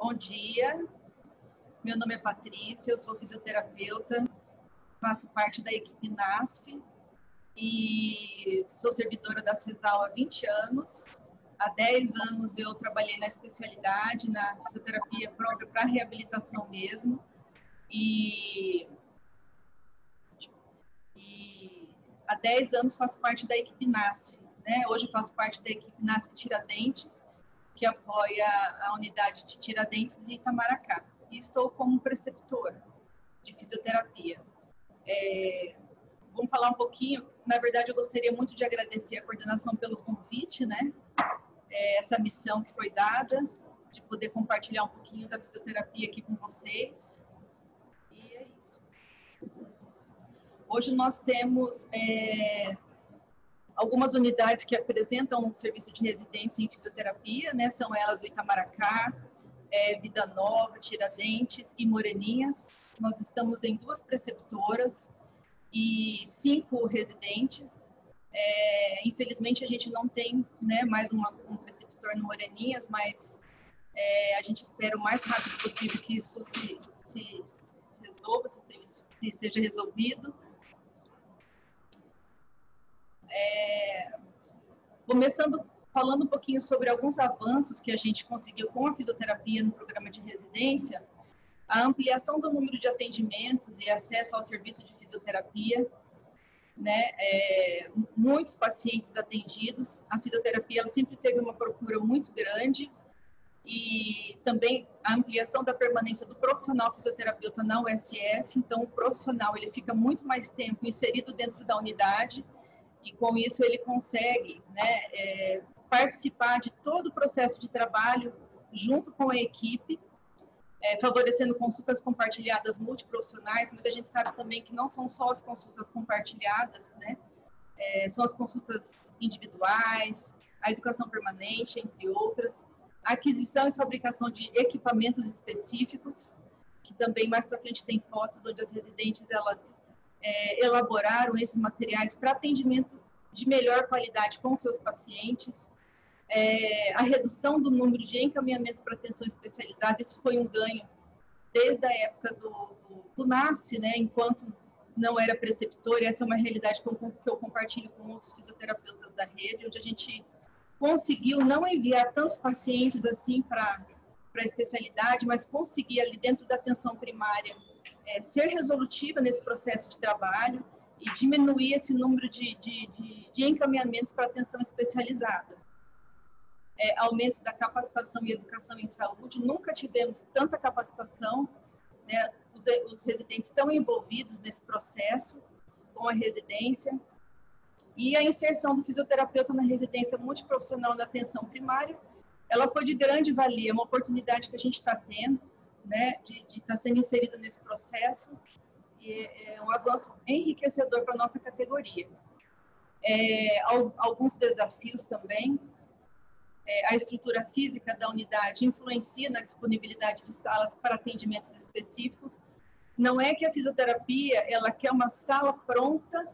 Bom dia, meu nome é Patrícia, eu sou fisioterapeuta, faço parte da equipe NASF e sou servidora da CESAL há 20 anos. Há 10 anos eu trabalhei na especialidade, na fisioterapia própria para reabilitação mesmo. E há 10 anos faço parte da equipe NASF, né? Hoje faço parte da equipe NASF Tiradentes, que apoia a unidade de Tiradentes e Itamaracá. E estou como preceptora de fisioterapia. Vamos falar um pouquinho, na verdade eu gostaria muito de agradecer a coordenação pelo convite, né? Essa missão que foi dada, de poder compartilhar um pouquinho da fisioterapia aqui com vocês. E é isso. Hoje nós temos algumas unidades que apresentam um serviço de residência em fisioterapia, né? São elas o Itamaracá, Vida Nova, Tiradentes e Moreninhas. Nós estamos em 2 preceptoras e 5 residentes. Infelizmente a gente não tem, né, mais um preceptor no Moreninhas, mas a gente espera o mais rápido possível que isso se resolva, se seja resolvido. Começando falando um pouquinho sobre alguns avanços que a gente conseguiu com a fisioterapia no programa de residência, a ampliação do número de atendimentos e acesso ao serviço de fisioterapia, né? Muitos pacientes atendidos, a fisioterapia ela sempre teve uma procura muito grande e também a ampliação da permanência do profissional fisioterapeuta na USF, então o profissional ele fica muito mais tempo inserido dentro da unidade e com isso ele consegue, né, participar de todo o processo de trabalho junto com a equipe, favorecendo consultas compartilhadas multiprofissionais, mas a gente sabe também que não são só as consultas compartilhadas, né? São as consultas individuais, a educação permanente, entre outras, a aquisição e fabricação de equipamentos específicos, que também mais para frente tem fotos onde as residentes elas elaboraram esses materiais para atendimento de melhor qualidade com seus pacientes, a redução do número de encaminhamentos para atenção especializada, isso foi um ganho desde a época do NASF, né, enquanto não era preceptor, e essa é uma realidade que eu compartilho com outros fisioterapeutas da rede, onde a gente conseguiu não enviar tantos pacientes assim para a especialidade, mas conseguir ali dentro da atenção primária ser resolutiva nesse processo de trabalho e diminuir esse número de encaminhamentos para atenção especializada. Aumento da capacitação e educação em saúde, nunca tivemos tanta capacitação, né? Os residentes estão envolvidos nesse processo com a residência e a inserção do fisioterapeuta na residência multiprofissional da atenção primária, ela foi de grande valia, uma oportunidade que a gente está tendo, né, de estar sendo inserido nesse processo, e é um avanço enriquecedor para a nossa categoria. Alguns desafios também, a estrutura física da unidade influencia na disponibilidade de salas para atendimentos específicos. Não é que a fisioterapia ela quer uma sala pronta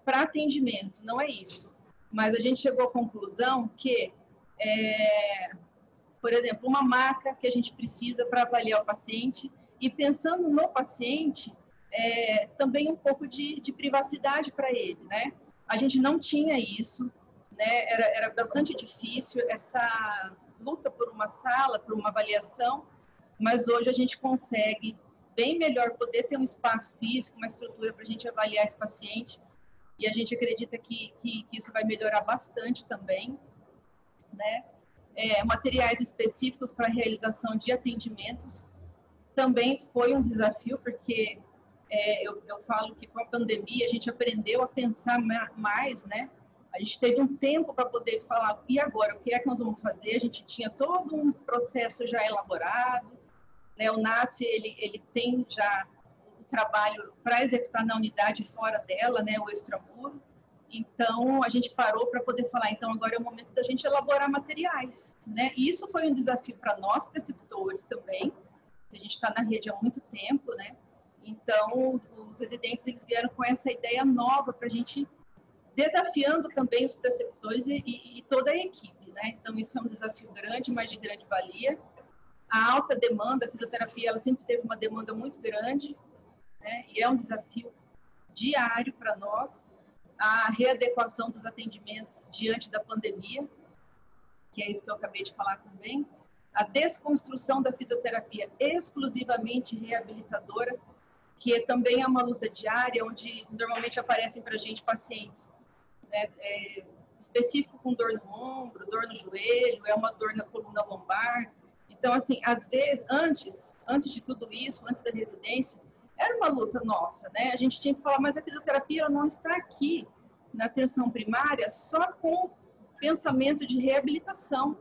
para atendimento, não é isso. Mas a gente chegou à conclusão que, por exemplo, uma maca que a gente precisa para avaliar o paciente e pensando no paciente, também um pouco de privacidade para ele, né? A gente não tinha isso, né? Era bastante difícil essa luta por uma sala, por uma avaliação, mas hoje a gente consegue bem melhor poder ter um espaço físico, uma estrutura para a gente avaliar esse paciente, e a gente acredita que isso vai melhorar bastante também, né? Materiais específicos para a realização de atendimentos também foi um desafio, porque eu falo que com a pandemia a gente aprendeu a pensar mais, né? A gente teve um tempo para poder falar, e agora, o que é que nós vamos fazer? A gente tinha todo um processo já elaborado, né? O NASF, ele tem já o trabalho para executar na unidade fora dela, né? O extramuro. Então, a gente parou para poder falar, então agora é o momento da gente elaborar materiais, né? E isso foi um desafio para nós, preceptores também, a gente está na rede há muito tempo, né? Então, os residentes eles vieram com essa ideia nova para a gente, desafiando também os preceptores e toda a equipe, né? Então, isso é um desafio grande, mas de grande valia. a alta demanda, a fisioterapia, ela sempre teve uma demanda muito grande, né? E é um desafio diário para nós, a readequação dos atendimentos diante da pandemia, que é isso que eu acabei de falar também, a desconstrução da fisioterapia exclusivamente reabilitadora, que também é uma luta diária, onde normalmente aparecem para a gente pacientes, né, específico com dor no ombro, dor no joelho, é uma dor na coluna lombar. Então, assim, às vezes, antes de tudo isso, antes da residência, era uma luta nossa, né? A gente tinha que falar, mas a fisioterapia ela não está aqui na atenção primária só com pensamento de reabilitação,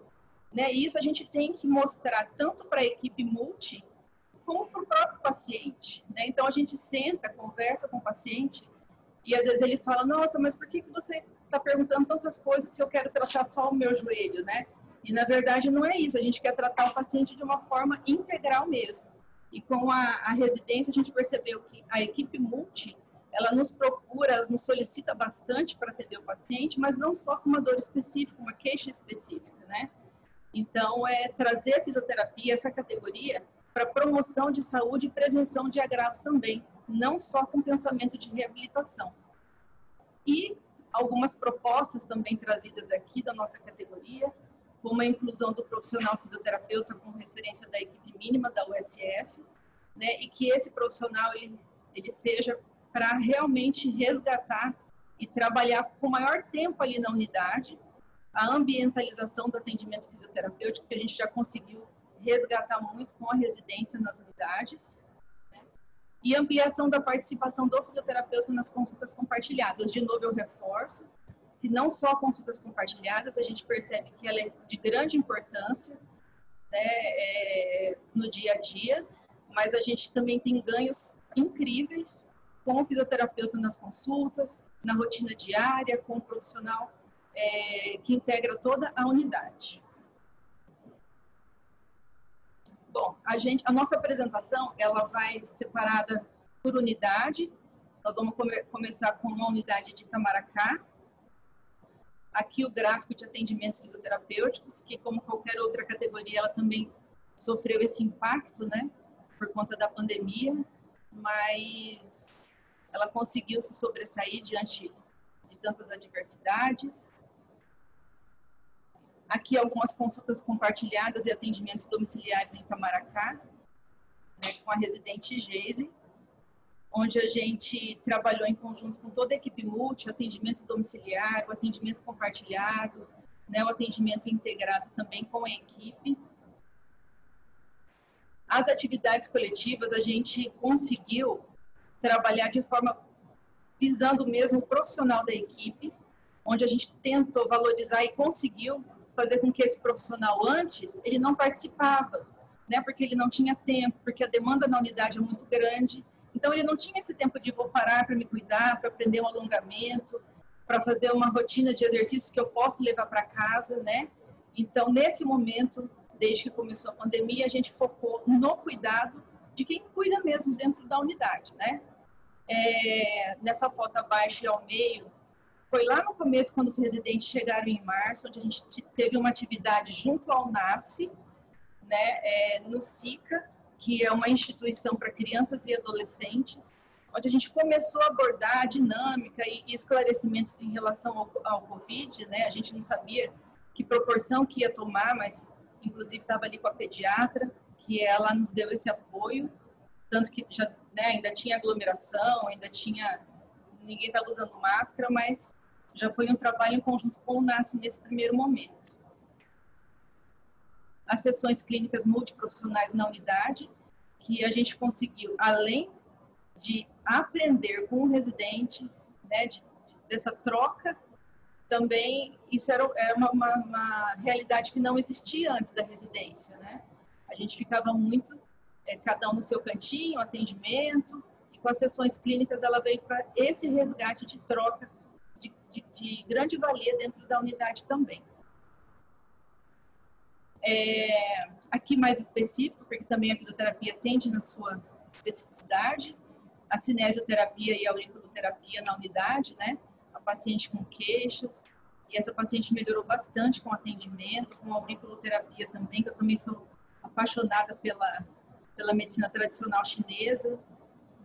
né? E isso a gente tem que mostrar tanto para a equipe multi como para o próprio paciente, né? Então a gente senta, conversa com o paciente e às vezes ele fala, nossa, mas por que você está perguntando tantas coisas se eu quero tratar só o meu joelho, né? E na verdade não é isso, a gente quer tratar o paciente de uma forma integral mesmo. E com a residência a gente percebeu que a equipe multi, ela nos procura, ela nos solicita bastante para atender o paciente, mas não só com uma dor específica, uma queixa específica, né? Então, trazer a fisioterapia, essa categoria, para promoção de saúde e prevenção de agravos também, não só com pensamento de reabilitação. E algumas propostas também trazidas aqui da nossa categoria, como a inclusão do profissional fisioterapeuta com referência da equipe mínima da USF, né, e que esse profissional ele seja para realmente resgatar e trabalhar com maior tempo ali na unidade, a ambientalização do atendimento fisioterapêutico, que a gente já conseguiu resgatar muito com a residência nas unidades, né? E ampliação da participação do fisioterapeuta nas consultas compartilhadas. De novo, eu reforço que não só consultas compartilhadas, a gente percebe que ela é de grande importância, né, no dia a dia, mas a gente também tem ganhos incríveis com o fisioterapeuta nas consultas, na rotina diária, com o profissional que integra toda a unidade. Bom, a nossa apresentação ela vai separada por unidade. Nós vamos começar com uma unidade de Itamaracá. Aqui o gráfico de atendimentos fisioterapêuticos, que como qualquer outra categoria, ela também sofreu esse impacto, né, por conta da pandemia, mas ela conseguiu se sobressair diante de tantas adversidades. Aqui algumas consultas compartilhadas e atendimentos domiciliares em Itamaracá, né, com a residente Geise, onde a gente trabalhou em conjunto com toda a equipe multi, atendimento domiciliar, o atendimento compartilhado, né, o atendimento integrado também com a equipe. As atividades coletivas a gente conseguiu trabalhar de forma visando mesmo o profissional da equipe, onde a gente tentou valorizar e conseguiu fazer com que esse profissional antes, ele não participava, né, porque ele não tinha tempo, porque a demanda na unidade é muito grande, então ele não tinha esse tempo de vou parar para me cuidar, para aprender um alongamento, para fazer uma rotina de exercícios que eu posso levar para casa, né? Então, nesse momento, desde que começou a pandemia, a gente focou no cuidado de quem cuida mesmo dentro da unidade, né? Nessa foto abaixo e ao meio, foi lá no começo, quando os residentes chegaram em março, onde a gente teve uma atividade junto ao NASF, né, no SICA, que é uma instituição para crianças e adolescentes, onde a gente começou a abordar a dinâmica e esclarecimentos em relação ao Covid, né? A gente não sabia que proporção que ia tomar, mas inclusive estava ali com a pediatra, que ela nos deu esse apoio, tanto que já, né, ainda tinha aglomeração, ninguém estava usando máscara, mas já foi um trabalho em conjunto com o NASF nesse primeiro momento. As sessões clínicas multiprofissionais na unidade, que a gente conseguiu, além de aprender com o residente, né, dessa troca, também isso era uma realidade que não existia antes da residência, né? A gente ficava muito, cada um no seu cantinho, atendimento, e com as sessões clínicas ela veio para esse resgate de troca de grande valia dentro da unidade também. Aqui mais específico, porque também a fisioterapia tende na sua especificidade, a cinesioterapia e a auriculoterapia na unidade, né? A paciente com queixas, e essa paciente melhorou bastante com o atendimento, com a auriculoterapia também, que eu também sou apaixonada pela medicina tradicional chinesa,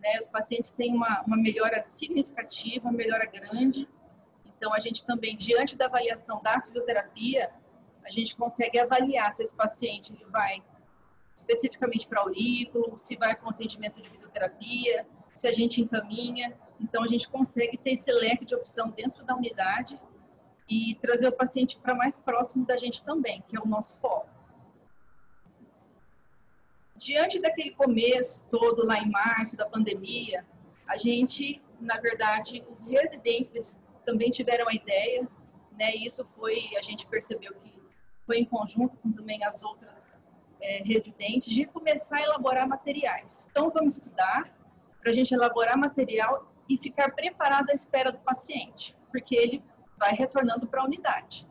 né? Os pacientes têm uma melhora significativa, uma melhora grande. Então, a gente também, diante da avaliação da fisioterapia, a gente consegue avaliar se esse paciente ele vai especificamente para aurículo, se vai para um atendimento de fisioterapia, se a gente encaminha. Então, a gente consegue ter esse leque de opção dentro da unidade e trazer o paciente para mais próximo da gente também, que é o nosso foco. Diante daquele começo todo lá em março da pandemia, a gente, na verdade, os residentes eles também tiveram a ideia, né? E isso a gente percebeu que foi em conjunto com também as outras residentes, de começar a elaborar materiais. Então, vamos estudar para a gente elaborar material e ficar preparado à espera do paciente, porque ele vai retornando para a unidade.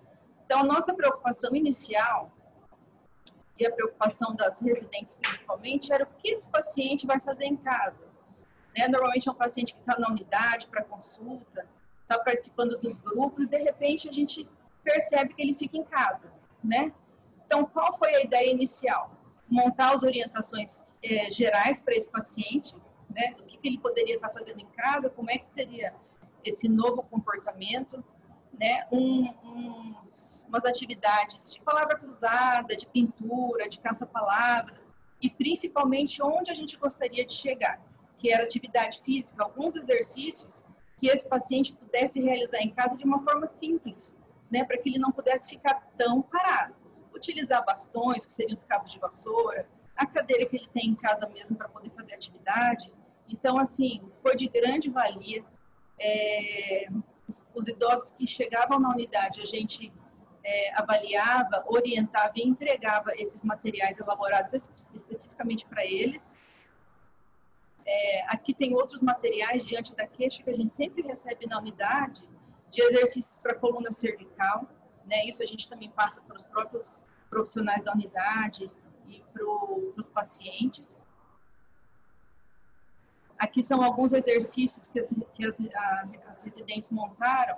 Então, a nossa preocupação inicial e a preocupação das residentes principalmente era o que esse paciente vai fazer em casa. Né? Normalmente é um paciente que está na unidade para consulta, está participando dos grupos e de repente a gente percebe que ele fica em casa, né? Então, qual foi a ideia inicial? Montar as orientações gerais para esse paciente, né? O que ele poderia estar fazendo em casa, como é que seria esse novo comportamento, né? Umas atividades de palavra cruzada, de pintura, de caça-palavras, e principalmente onde a gente gostaria de chegar, que era atividade física, alguns exercícios que esse paciente pudesse realizar em casa de uma forma simples, né? Para que ele não pudesse ficar tão parado. Utilizar bastões, que seriam os cabos de vassoura, a cadeira que ele tem em casa mesmo para poder fazer atividade. Então, assim, foi de grande valia. Os idosos que chegavam na unidade, a gente avaliava, orientava e entregava esses materiais elaborados especificamente para eles. Aqui tem outros materiais diante da queixa que a gente sempre recebe na unidade, de exercícios para a coluna cervical, né? Isso a gente também passa para os próprios profissionais da unidade e para os pacientes. Aqui são alguns exercícios que as residentes montaram,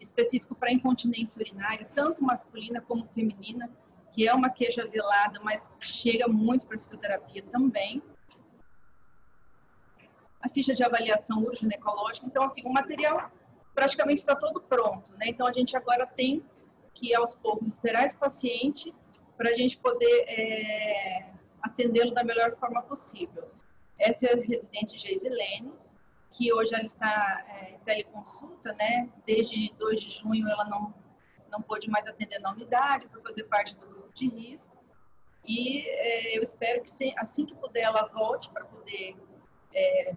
específico para incontinência urinária, tanto masculina como feminina, que é uma queixa velada, mas chega muito para a fisioterapia também. A ficha de avaliação uroginecológica. Então, assim, o material praticamente está todo pronto, né? Então, a gente agora tem que, aos poucos, esperar esse paciente para a gente poder atendê-lo da melhor forma possível. Essa é a residente Geisilene, que hoje ela está em teleconsulta, né? Desde 2 de junho ela não pôde mais atender na unidade por fazer parte do grupo de risco. E eu espero que assim que puder ela volte para poder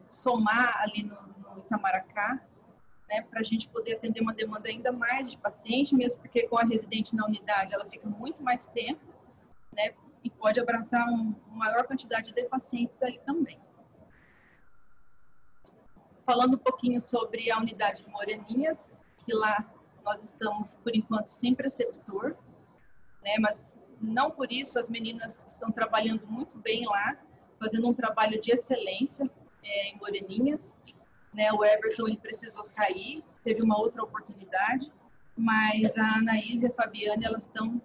somar ali no Itamaracá, né, para a gente poder atender uma demanda ainda mais de paciente, mesmo porque com a residente na unidade ela fica muito mais tempo, né, e pode abraçar uma maior quantidade de pacientes ali também. Falando um pouquinho sobre a unidade de Moreninhas, que lá nós estamos, por enquanto, sem preceptor, né, mas não por isso as meninas estão trabalhando muito bem lá, fazendo um trabalho de excelência em Moreninhas. Né, o Everton ele precisou sair, teve uma outra oportunidade, mas a Anaís e a Fabiane elas estão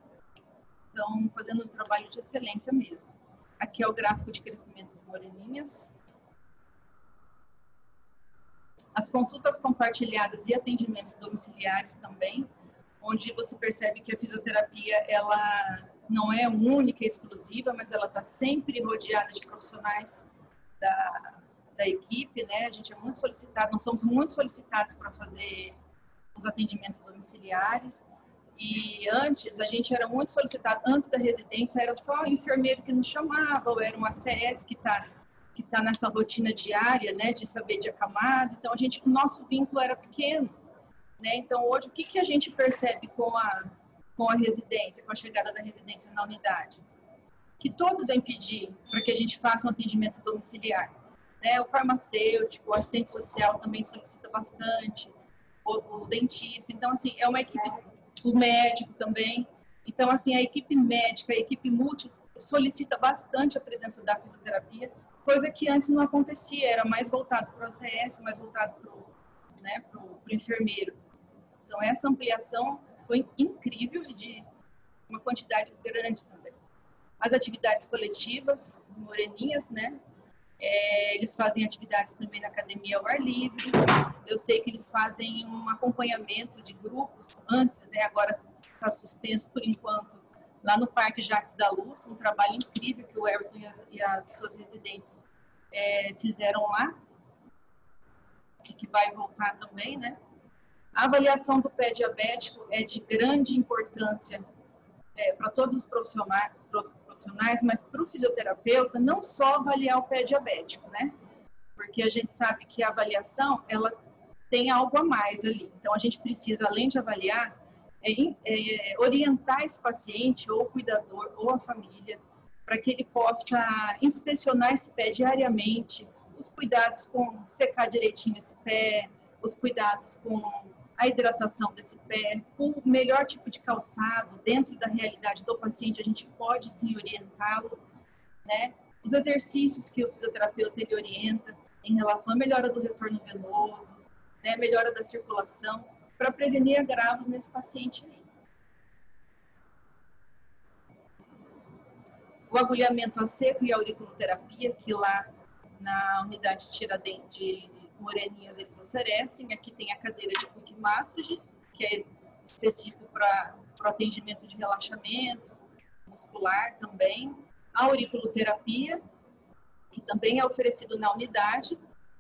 fazendo um trabalho de excelência mesmo. Aqui é o gráfico de crescimento de Moreninhas. As consultas compartilhadas e atendimentos domiciliares também, onde você percebe que a fisioterapia ela não é única e exclusiva, mas ela está sempre rodeada de profissionais da equipe, né? A gente é muito solicitado, nós somos muito solicitados para fazer os atendimentos domiciliares. E antes, a gente era muito solicitado, antes da residência, era só enfermeiro que nos chamava, ou era um ACS que tá nessa rotina diária, né, de saber de acamado. Então, o nosso vínculo era pequeno, né? Então, hoje, o que a gente percebe com a residência, com a chegada da residência na unidade? Que todos vêm pedir para que a gente faça um atendimento domiciliar. Né? O farmacêutico, o assistente social também solicita bastante, o dentista. Então, assim, é uma equipe, o médico também. Então, assim, a equipe médica, a equipe multi solicita bastante a presença da fisioterapia, coisa que antes não acontecia, era mais voltado para o ACS, mais voltado para o enfermeiro. Então, essa ampliação foi incrível e de uma quantidade grande também. as atividades coletivas, Moreninhas, né? Eles fazem atividades também na academia ao ar livre. Eu sei que eles fazem um acompanhamento de grupos antes, né? Agora está suspenso por enquanto, lá no Parque Jacques da Luz, um trabalho incrível que o Everton e as suas residentes fizeram lá, que vai voltar também, né? A avaliação do pé diabético é de grande importância para todos os profissionais, mas para o fisioterapeuta, não só avaliar o pé diabético, né? Porque a gente sabe que a avaliação, ela tem algo a mais ali. Então, a gente precisa, além de avaliar, orientar esse paciente, ou o cuidador, ou a família, para que ele possa inspecionar esse pé diariamente, os cuidados com secar direitinho esse pé, os cuidados com a hidratação desse pé, o melhor tipo de calçado, dentro da realidade do paciente, a gente pode sim orientá-lo, né? Os exercícios que o fisioterapeuta ele orienta em relação à melhora do retorno venoso, né? Melhora da circulação, para prevenir agravos nesse paciente aí. O agulhamento a seco e a auriculoterapia, que lá na unidade Tiradentes de Moreninhas eles oferecem. Aqui tem a cadeira de Quick Massage, que é específico para o atendimento de relaxamento muscular também. A auriculoterapia, que também é oferecido na unidade.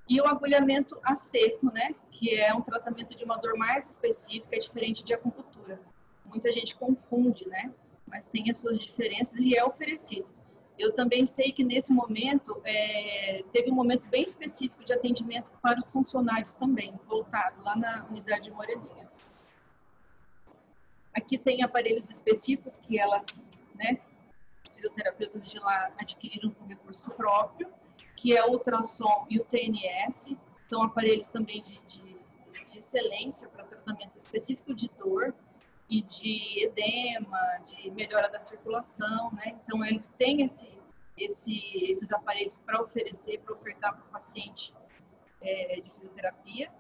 E o agulhamento a seco, né, que é um tratamento de uma dor mais específica, diferente de acupuntura. Muita gente confunde, né, mas tem as suas diferenças e é oferecido. Eu também sei que nesse momento, teve um momento bem específico de atendimento para os funcionários também, voltado lá na unidade de Moreninhas. Aqui tem aparelhos específicos que elas, né, os fisioterapeutas de lá adquiriram com recurso próprio, que é o ultrassom e o TNS, são aparelhos também de excelência para tratamento específico de dor e de edema, de melhora da circulação, né? Então, eles têm esses aparelhos para oferecer, para ofertar para o paciente de fisioterapia.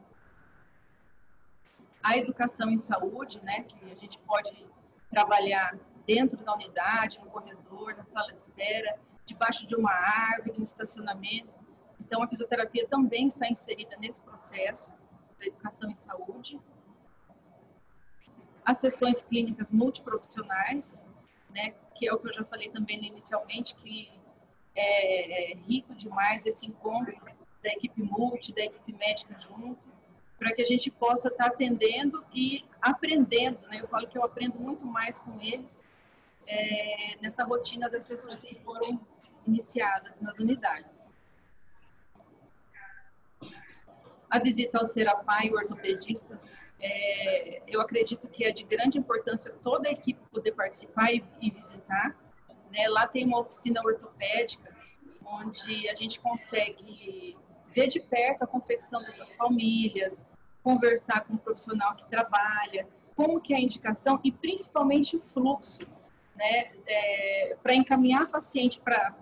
A educação em saúde, né? Que a gente pode trabalhar dentro da unidade, no corredor, na sala de espera, debaixo de uma árvore, no estacionamento. Então, a fisioterapia também está inserida nesse processo da educação em saúde. As sessões clínicas multiprofissionais, né, que é o que eu já falei também inicialmente, que é rico demais esse encontro da equipe multi, da equipe médica junto, para que a gente possa estar atendendo e aprendendo, né? Eu falo que eu aprendo muito mais com eles nessa rotina das sessões que foram iniciadas nas unidades. A visita ao Serapá e o ortopedista, eu acredito que é de grande importância toda a equipe poder participar e visitar, né? Lá tem uma oficina ortopédica, onde a gente consegue ver de perto a confecção dessas palmilhas, conversar com o profissional que trabalha, como que é a indicação e principalmente o fluxo, né? Para encaminhar o paciente para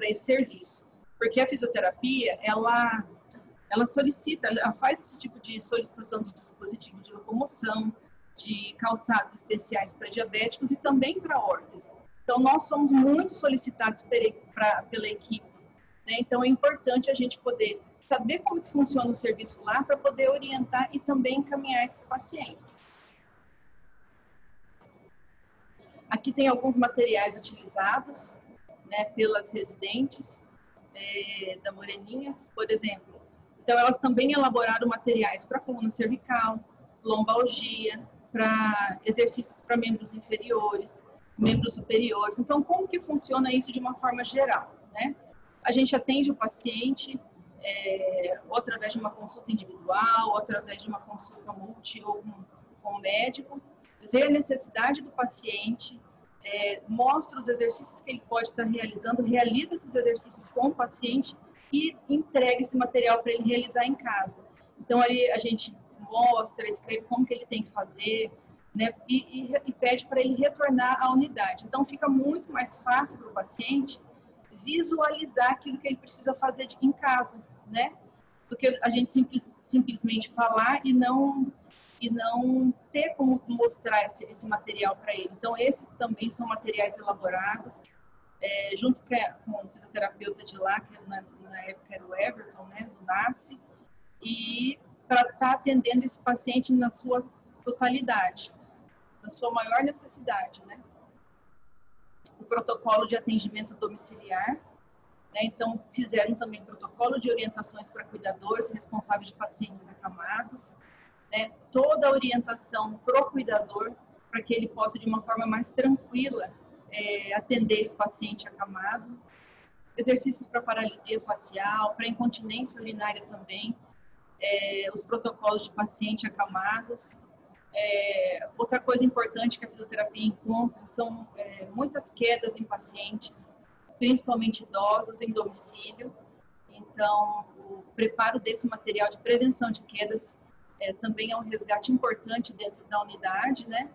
esse serviço. Porque a fisioterapia, ela solicita, ela faz esse tipo de solicitação de dispositivo de locomoção, de calçados especiais para diabéticos e também para órtese. Então, nós somos muito solicitados pela equipe, né? Então, é importante a gente poder saber como que funciona o serviço lá para poder orientar e também encaminhar esses pacientes. Aqui tem alguns materiais utilizados, né, pelas residentes da Moreninhas, por exemplo. Então, elas também elaboraram materiais para coluna cervical, lombalgia, para exercícios para membros inferiores, membros superiores. Então, como que funciona isso de uma forma geral, né? A gente atende o paciente ou através de uma consulta individual, ou através de uma consulta multi ou com o médico, vê a necessidade do paciente, mostra os exercícios que ele pode estar realizando, realiza esses exercícios com o paciente e entrega esse material para ele realizar em casa. Então, ali a gente mostra, escreve como que ele tem que fazer, né, e pede para ele retornar à unidade. Então, fica muito mais fácil para o paciente visualizar aquilo que ele precisa fazer em casa, né, do que a gente simplesmente falar e não e não ter como mostrar esse material para ele. Então, esses também são materiais elaborados, junto com o fisioterapeuta de lá, que na época era o Everton, né, do NASF, e para estar atendendo esse paciente na sua totalidade, na sua maior necessidade, né? O protocolo de atendimento domiciliar, né? Então, fizeram também protocolo de orientações para cuidadores responsáveis de pacientes acamados, né? Toda a orientação para o cuidador, para que ele possa, de uma forma mais tranquila, atender esse paciente acamado. Exercícios para paralisia facial, para incontinência urinária também, os protocolos de paciente acamados. Outra coisa importante que a fisioterapia encontra são muitas quedas em pacientes, principalmente idosos, em domicílio. Então, o preparo desse material de prevenção de quedas também é um resgate importante dentro da unidade, né?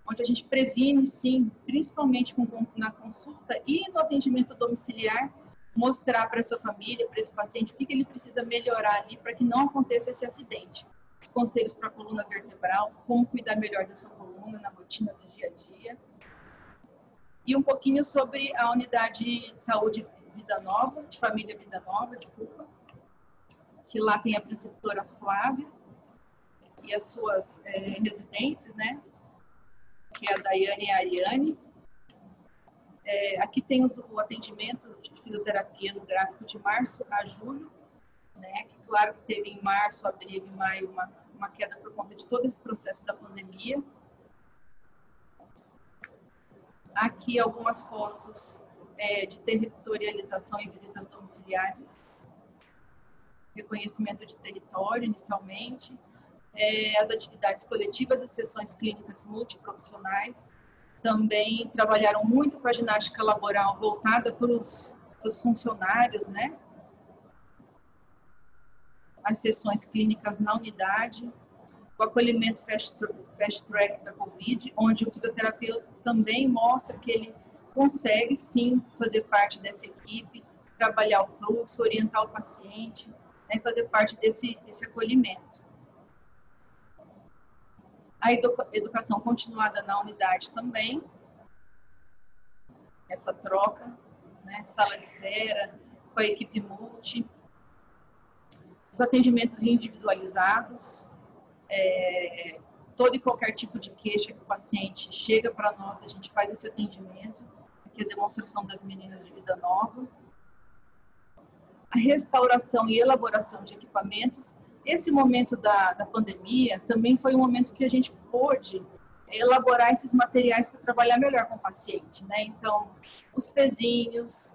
Onde a gente previne, sim, principalmente na consulta e no atendimento domiciliar, mostrar para essa família, para esse paciente, o que ele precisa melhorar ali para que não aconteça esse acidente. Os conselhos para a coluna vertebral, como cuidar melhor da sua coluna na rotina do dia a dia. E um pouquinho sobre a unidade de saúde Vida Nova, de família Vida Nova, desculpa, que lá tem a preceptora Flávia e as suas residentes, né, que é a Daiane e a Ariane. Aqui tem o atendimento de fisioterapia no gráfico de março a julho, né, que claro que teve em março, abril e maio uma queda por conta de todo esse processo da pandemia. Aqui algumas fotos de territorialização e visitas domiciliares, reconhecimento de território inicialmente, as atividades coletivas e sessões clínicas multiprofissionais. Também trabalharam muito com a ginástica laboral voltada para os funcionários, né? As sessões clínicas na unidade, o acolhimento fast track da Covid, onde o fisioterapeuta também mostra que ele consegue, sim, fazer parte dessa equipe, trabalhar o fluxo, orientar o paciente, né, fazer parte desse acolhimento. A educação continuada na unidade também, essa troca, né, sala de espera, com a equipe multi, os atendimentos individualizados, todo e qualquer tipo de queixa que o paciente chega para nós, a gente faz esse atendimento, aqui é a demonstração das meninas de Vida Nova. A restauração e elaboração de equipamentos. Esse momento da pandemia também foi um momento que a gente pôde elaborar esses materiais para trabalhar melhor com o paciente, né? Então, os pezinhos,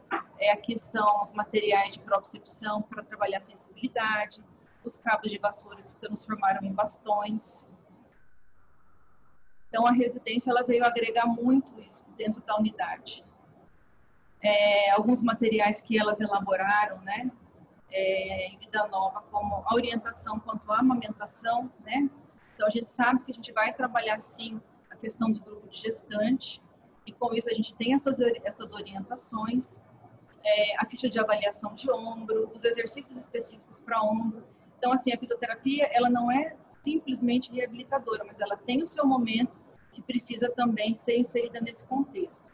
aqui estão os materiais de propriocepção para trabalhar a sensibilidade, os cabos de vassoura que se transformaram em bastões. Então, a residência ela veio agregar muito isso dentro da unidade. Alguns materiais que elas elaboraram, né? Em Vida Nova, como a orientação quanto à amamentação, né? Então, a gente sabe que a gente vai trabalhar, sim, a questão do grupo de gestante, e com isso a gente tem essas orientações, a ficha de avaliação de ombro, os exercícios específicos para ombro. Então, assim, a fisioterapia, ela não é simplesmente reabilitadora, mas ela tem o seu momento que precisa também ser inserida nesse contexto.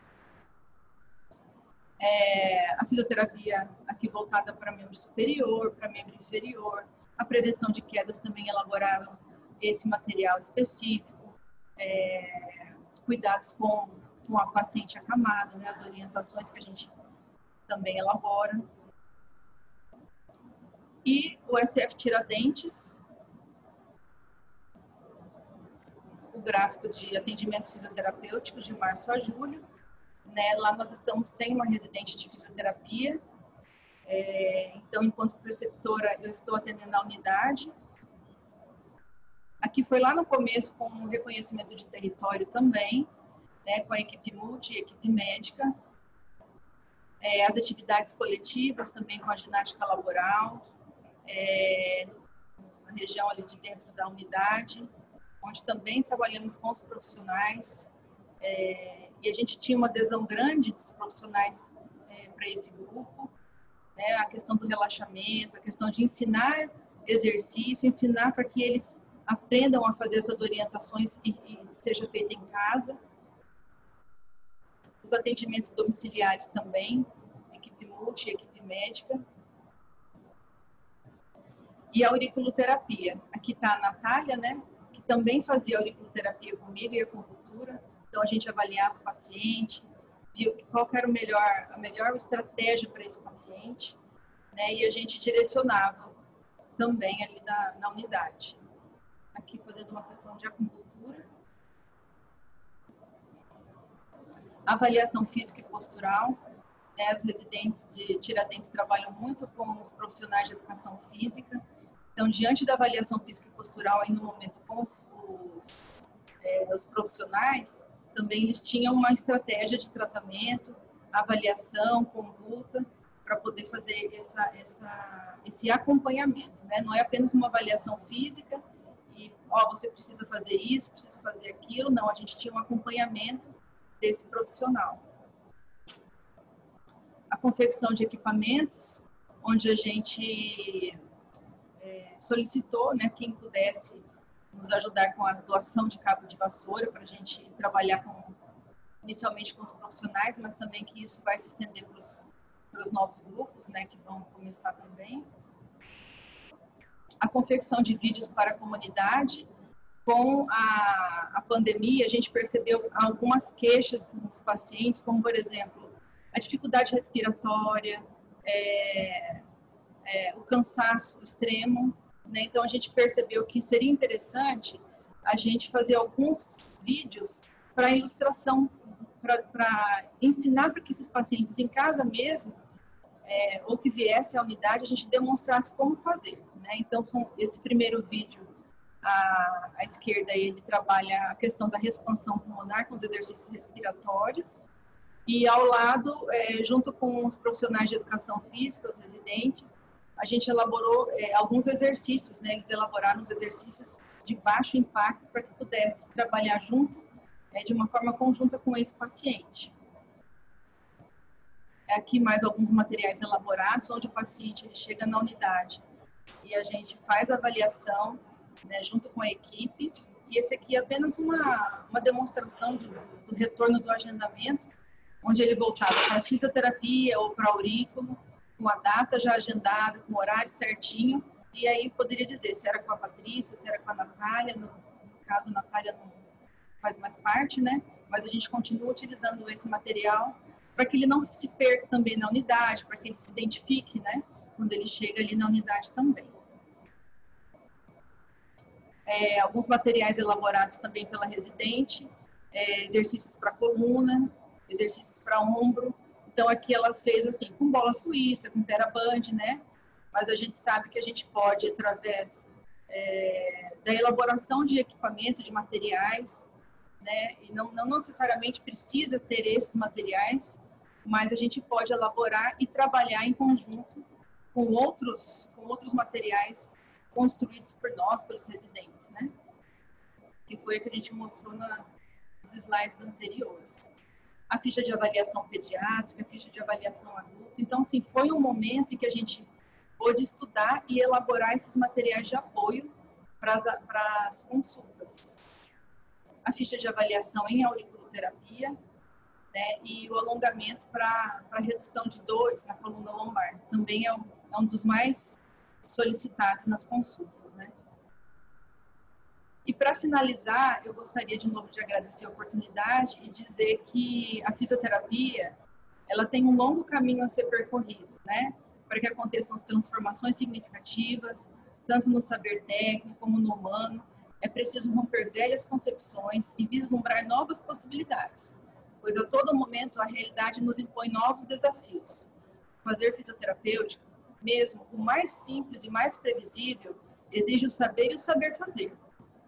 A fisioterapia aqui voltada para membro superior, para membro inferior, a prevenção de quedas também elaboraram esse material específico, cuidados com a paciente acamada, né, as orientações que a gente também elabora. E o SF Tiradentes, o gráfico de atendimentos fisioterapêuticos de março a julho. Né, lá nós estamos sem uma residente de fisioterapia, então, enquanto preceptora, eu estou atendendo a unidade. Aqui foi lá no começo com o reconhecimento de território também, né, com a equipe multi e equipe médica. As atividades coletivas também com a ginástica laboral, na região ali de dentro da unidade, onde também trabalhamos com os profissionais, e a gente tinha uma adesão grande dos profissionais para esse grupo, né? A questão do relaxamento, a questão de ensinar exercício, ensinar para que eles aprendam a fazer essas orientações e seja feita em casa. Os atendimentos domiciliares também, equipe multi, equipe médica. E a auriculoterapia. Aqui está a Natália, né, que também fazia auriculoterapia comigo e acupuntura. Então, a gente avaliava o paciente, viu qual era a melhor estratégia para esse paciente, né, e a gente direcionava também ali na unidade. Aqui fazendo uma sessão de acupuntura. Avaliação física e postural. Né, os residentes de Tiradentes trabalham muito com os profissionais de educação física. Então, diante da avaliação física e postural, aí no momento com os profissionais, também eles tinham uma estratégia de tratamento, avaliação, conduta, para poder fazer esse acompanhamento. Né? Não é apenas uma avaliação física e, você precisa fazer isso, precisa fazer aquilo. Não, a gente tinha um acompanhamento desse profissional. A confecção de equipamentos, onde a gente solicitou, né, quem pudesse nos ajudar com a doação de cabo de vassoura para a gente trabalhar inicialmente com os profissionais, mas também que isso vai se estender para os novos grupos, né, que vão começar também. A confecção de vídeos para a comunidade. Com a pandemia, a gente percebeu algumas queixas nos pacientes, como, por exemplo, a dificuldade respiratória, o cansaço extremo, né? Então, a gente percebeu que seria interessante a gente fazer alguns vídeos para ilustração, para ensinar para que esses pacientes em casa mesmo, ou que viesse à unidade, a gente demonstrasse como fazer. Né? Então, esse primeiro vídeo, à esquerda, ele trabalha a questão da expansão pulmonar com os exercícios respiratórios, e ao lado, junto com os profissionais de educação física, os residentes, a gente elaborou alguns exercícios, né? Eles elaboraram os exercícios de baixo impacto para que pudesse trabalhar junto, de uma forma conjunta com esse paciente. Aqui mais alguns materiais elaborados, onde o paciente ele chega na unidade e a gente faz a avaliação, né, junto com a equipe. E esse aqui é apenas uma demonstração do retorno do agendamento, onde ele voltava para a fisioterapia ou para aurículo, com a data já agendada, com o horário certinho, e aí poderia dizer se era com a Patrícia, se era com a Natália. No caso, a Natália não faz mais parte, né? Mas a gente continua utilizando esse material para que ele não se perca também na unidade, para que ele se identifique, né? Quando ele chega ali na unidade também. Alguns materiais elaborados também pela residente, exercícios para coluna, exercícios para ombro. Então, aqui ela fez assim, com bola suíça, com teraband, né? Mas a gente sabe que a gente pode, através da elaboração de equipamentos, de materiais, né? E não necessariamente precisa ter esses materiais, mas a gente pode elaborar e trabalhar em conjunto com outros materiais construídos por nós, pelos residentes, né? Que foi o que a gente mostrou nos slides anteriores. A ficha de avaliação pediátrica, a ficha de avaliação adulta. Então, assim, foi um momento em que a gente pôde estudar e elaborar esses materiais de apoio para as consultas. A ficha de avaliação em auriculoterapia, né, e o alongamento para redução de dores na coluna lombar. Também é um dos mais solicitados nas consultas, né? E para finalizar, eu gostaria de novo de agradecer a oportunidade e dizer que a fisioterapia, ela tem um longo caminho a ser percorrido, né? Para que aconteçam as transformações significativas, tanto no saber técnico como no humano. É preciso romper velhas concepções e vislumbrar novas possibilidades, pois a todo momento a realidade nos impõe novos desafios. Fazer fisioterapêutico, mesmo o mais simples e mais previsível, exige o saber e o saber fazer,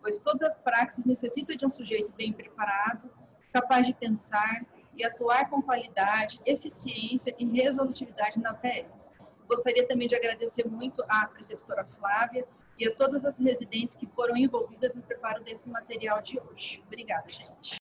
pois todas as praxes necessitam de um sujeito bem preparado, capaz de pensar e atuar com qualidade, eficiência e resolutividade na PS. Gostaria também de agradecer muito à preceptora Flávia e a todas as residentes que foram envolvidas no preparo desse material de hoje. Obrigada, gente.